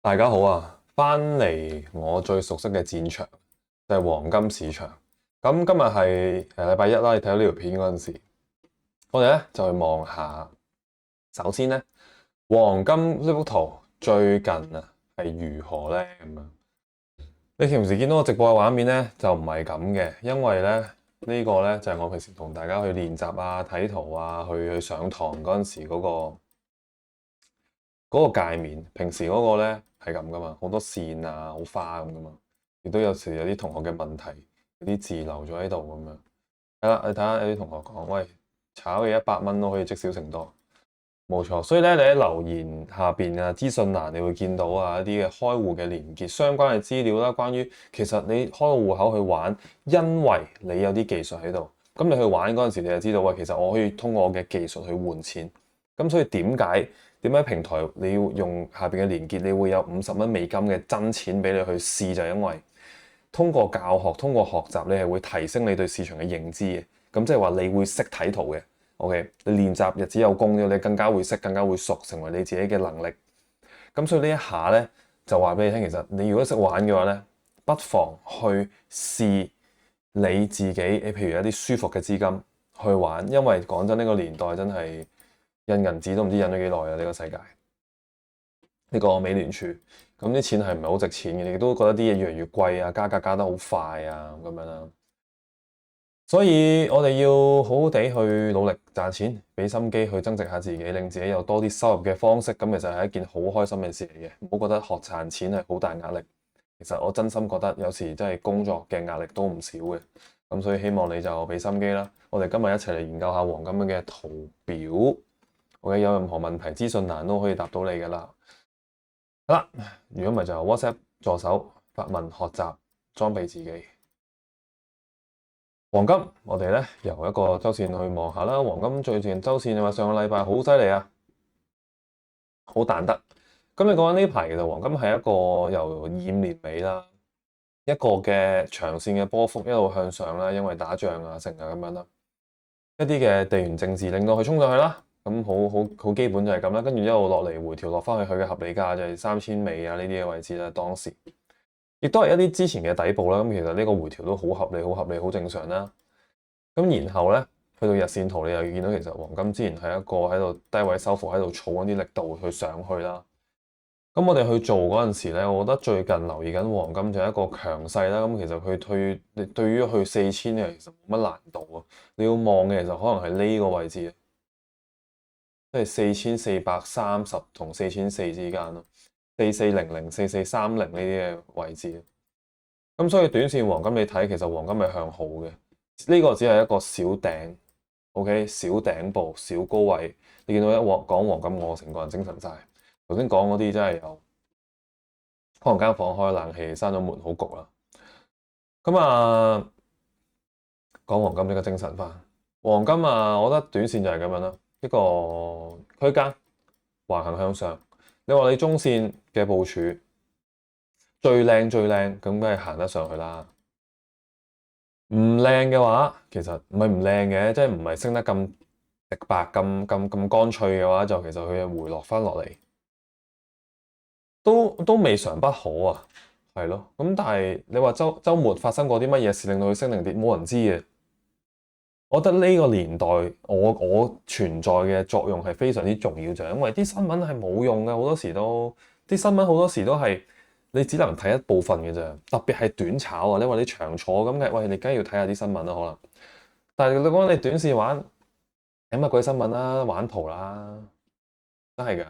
大家好啊，翻嚟我最熟悉嘅戰場就係黃金市場。咁今日係禮拜一啦，你睇到呢條片嗰陣時，我哋咧就去望下。首先咧，黃金呢幅圖最近啊係如何咧咁樣？你平時見到我直播嘅畫面咧就唔係咁嘅，因為咧呢個咧就係我平時同大家去練習啊、睇圖啊、去上堂嗰陣時嗰個界面。平時嗰個咧係咁噶嘛，好多線啊，好花咁噶嘛，亦都有時有啲同學嘅問題，有啲字留咗喺度咁樣。係啦，你睇下有啲同學講，喂，炒嘅100蚊都可以積少成多，冇錯。所以咧，你喺留言下邊啊資訊欄，你會見到啊一啲嘅開戶嘅連結相關嘅資料啦。關於其實你開個戶口去玩，因為你有啲技術喺度，咁你去玩嗰陣時，你就知道喂，其實我可以通過我嘅技術去換錢。咁所以點解平台你要用下邊嘅連結，你會有50蚊美金嘅真錢俾你去試，就係因為通過教學、通過學習，你係會提升你對市場嘅認知嘅。咁即係話你會識睇圖嘅。OK，你練習日子有功，你更加會識、更加會熟，成為你自己嘅能力。咁所以呢一下咧，就話俾你聽，其實你如果識玩嘅話咧，不妨去試你自己，譬如一啲舒服嘅資金去玩，因為講真，呢個年代真係印銀紙都唔知印咗幾耐啊！呢個世界，呢個美聯儲咁啲錢係唔係好值錢嘅？你亦都覺得啲嘢越嚟越貴啊，加價加得好快啊，咁樣啦。所以我哋要好好地去努力賺錢，俾心機去增值下自己，令自己有多啲收入嘅方式。咁其實係一件好開心嘅事嚟嘅。唔好覺得學賺錢係好大壓力。其實我真心覺得有時真係工作嘅壓力都唔少嘅。咁所以希望你就俾心機啦。我哋今日一齊嚟研究下黃金嘅圖表。OK，有任何問題資訊欄都可以答到你噶啦。好啦，如果唔係就 WhatsApp 助手發問學習裝備自己。黃金，我哋咧由一個周線去望下啦。黃金最近周線嘅話，上個禮拜好犀利啊，好彈得。咁你講緊呢排其實黃金係一個由年尾啦，一個嘅長線嘅波幅一路向上啦，因為打仗啊成啊咁樣啦，一啲嘅地緣政治令到佢衝上去啦。咁好基本就係咁啦，跟住一路落嚟回調落翻去佢嘅合理價就係3000尾啊呢啲嘅位置啦，當時。亦都係一啲之前嘅底部啦，咁其實呢個回調都好合理、好合理、好正常啦。咁然後咧，去到日線圖，你又見到其實黃金之前係一個喺度低位收復，喺度儲緊啲力度去上去啦。咁我哋去做嗰陣時咧，我覺得最近留意緊黃金就係一個強勢啦。咁其實佢對於去4000嘅其實冇乜難度啊。你要望嘅其實可能係呢個位置，即係4430同4400之間咯。4400、4430呢啲嘅位置，咁所以短線黃金你睇，其實黃金係向好嘅，呢個只係一個小頂 ，OK， 小頂部、小高位，你見到一講黃金，我成個人精神晒。頭先講嗰啲真係有，可能間房開冷氣，閂咗門好焗啦。咁啊，講黃金呢個精神翻，黃金啊，我覺得短線就係咁樣啦，一個區間橫行向上。你話你中線嘅部署最靚，咁梗係行得上去啦。唔靚嘅話，其實唔係唔靚嘅，即係唔係升得咁直白、咁乾脆嘅話，就其實佢係回落翻落嚟，都未嘗不可啊，係咯。咁但係你話週末發生過啲乜嘢事令到佢升定跌，冇人知嘅。我覺得呢個年代我存在嘅作用係非常之重要，就係因為啲新聞係冇用嘅，好多時都啲新聞好多時都係你只能睇一部分嘅啫，特別係短炒啊！你話你長坐咁嘅，喂，你梗係要睇下啲新聞啦，可能。但係你講你短線玩睇乜鬼新聞啦，玩圖啦，真係㗎。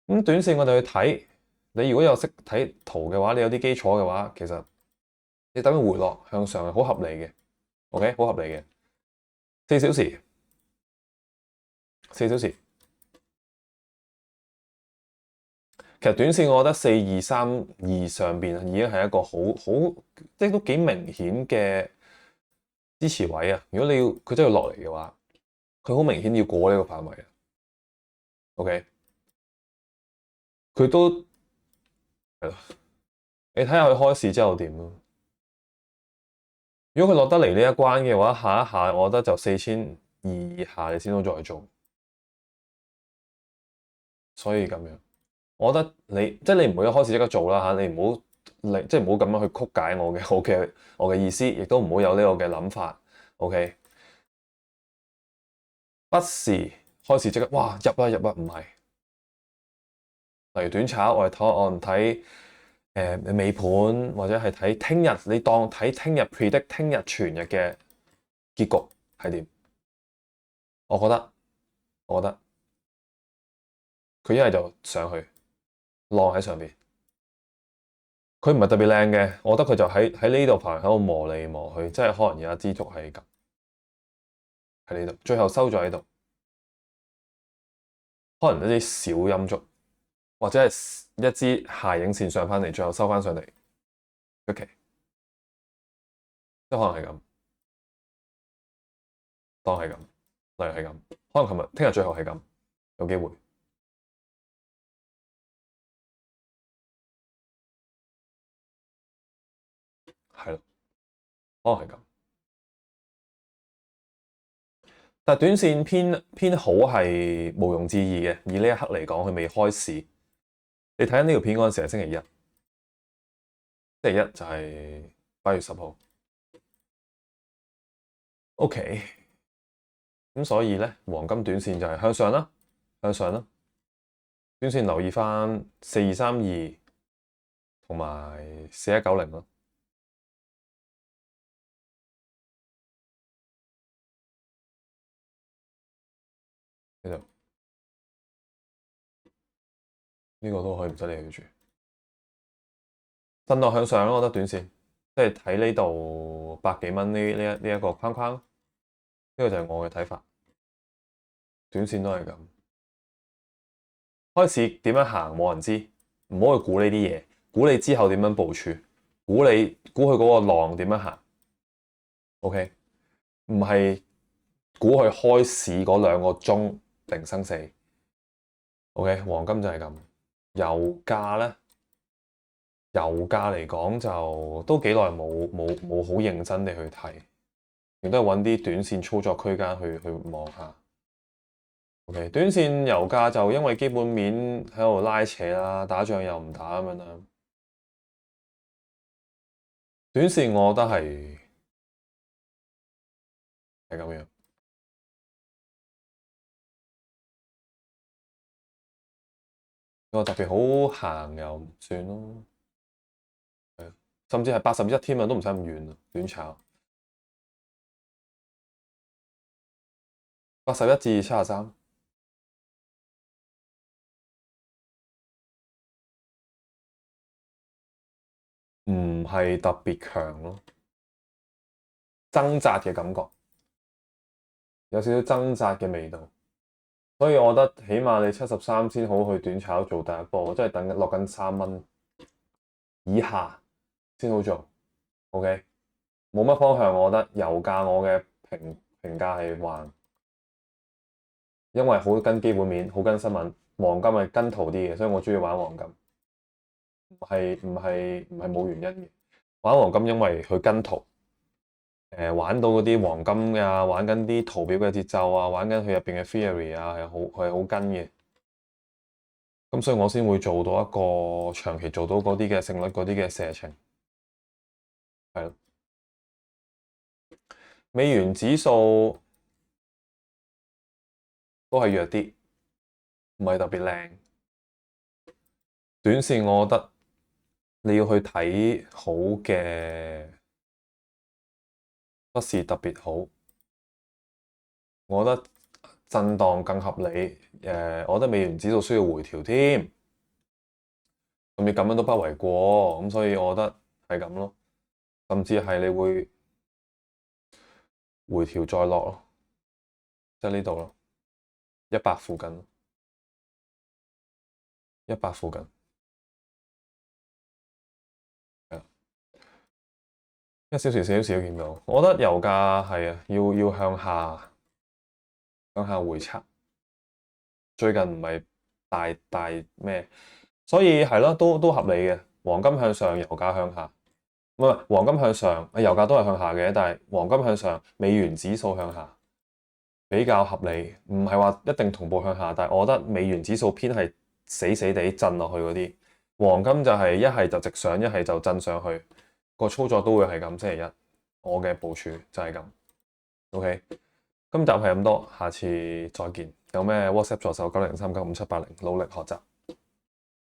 咁短線我哋去睇，你如果有識睇圖嘅話，你有啲基礎嘅話，其實你等佢回落向上係好合理嘅。OK， 好合理嘅。4小時，其實短線我覺得4232上邊已經係一個好即係都幾明顯嘅支持位啊！如果你要佢真係要落嚟嘅話，佢好明顯要過呢個範圍啊。OK，佢都係咯，你睇下佢開市之後點咯。如果佢落得嚟呢一關嘅話，下一下我覺得就4200以下你先好再做。所以咁樣我覺得你唔好一開始即刻做啦嚇，你唔好即係唔好咁樣去曲解我嘅意思，亦都唔好有呢個嘅諗法。OK，不是開始即刻哇入啦，唔係。例如短炒，我哋睇尾盤，或者係睇聽日，你當睇聽日 predict 聽日全日嘅結局係點？我覺得佢一係就上去浪喺上邊，佢唔係特別靚嘅，我覺得佢就喺呢度排喺度磨嚟磨去，即係可能有一支竹係咁喺呢度，最後收咗喺度，可能一啲小陰燭，或者係一支下影線上翻嚟，最後收翻上嚟，OK，即係可能係咁，當係咁，例如係咁，可能聽日最後係咁，有機會。係咯，可能係咁。但係短線偏好係毋庸置疑嘅，以呢一刻嚟講，佢未開市。你睇緊呢條片嗰陣時係星期一，星期一就係8月10號。OK，咁所以咧，黃金短線就係向上啦，向上啦。短線留意翻4232同埋4190咯。呢度呢個都可以唔使理佢住，震盪向上咯。我覺得短線即係睇呢度百幾蚊呢一個框框，呢個就係我嘅睇法。短線都係咁，開始點樣行冇人知，唔好去估呢啲嘢，估你之後點樣部署，估佢嗰個浪點樣行。OK，唔係估佢開市嗰2個鐘定生死。OK，黃金就係咁。油價咧，油價嚟講就都幾耐冇好認真地去睇，亦都係揾啲短線操作區間去望下。OK，短線油價就因為基本面喺度拉扯啦，打仗又唔打咁樣啦。短線我覺得係咁樣。我特別好行又唔算咯，甚至係81添啊，都唔使咁遠啊，短炒81至73，唔係特別強咯，掙扎嘅感覺，有少少掙扎嘅味道，所以我覺得起碼你73先好去短炒做第一波，即係等落緊3蚊以下先好做。OK，冇乜方向，我覺得油價我嘅評價係橫，因為好跟基本面，好跟新聞。黃金係跟圖啲嘅，所以我中意玩黃金，唔係冇原因嘅。玩黃金因為佢跟圖，玩到嗰啲黃金啊，玩緊啲圖表嘅節奏啊，玩緊佢入邊嘅 theory 啊，係好跟嘅。咁所以我先會做到一個長期做到嗰啲嘅勝率嗰啲嘅射程，係咯。美元指數都係弱啲，唔係特別靚。短線我覺得你要去睇好嘅，不是特別好。我覺得震盪更合理。我覺得美元指數需要回調添，咁你咁樣都不為過。咁所以我覺得係咁咯，甚至係你會回調再落咯，即係呢度咯，100附近，100附近。1小時4小時都見到，我覺得油價係啊，要向下回測。最近唔係大咩，所以係咯，都合理嘅。黃金向上，油價向下，唔係黃金向上，油價都係向下嘅，但係黃金向上，美元指數向下比較合理，唔係話一定同步向下，但係我覺得美元指數偏係死死地震落去嗰啲。黃金就係一係就直上，一係就震上去。個操作都會係咁。星期一我嘅部署就係咁。OK，今集係咁多，下次再見。有咩 WhatsApp 助手90395780，努力學習，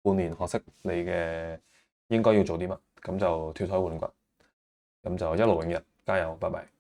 半年學識你嘅應該要做啲乜，咁就脫胎換骨，咁就一勞永逸，加油，拜拜。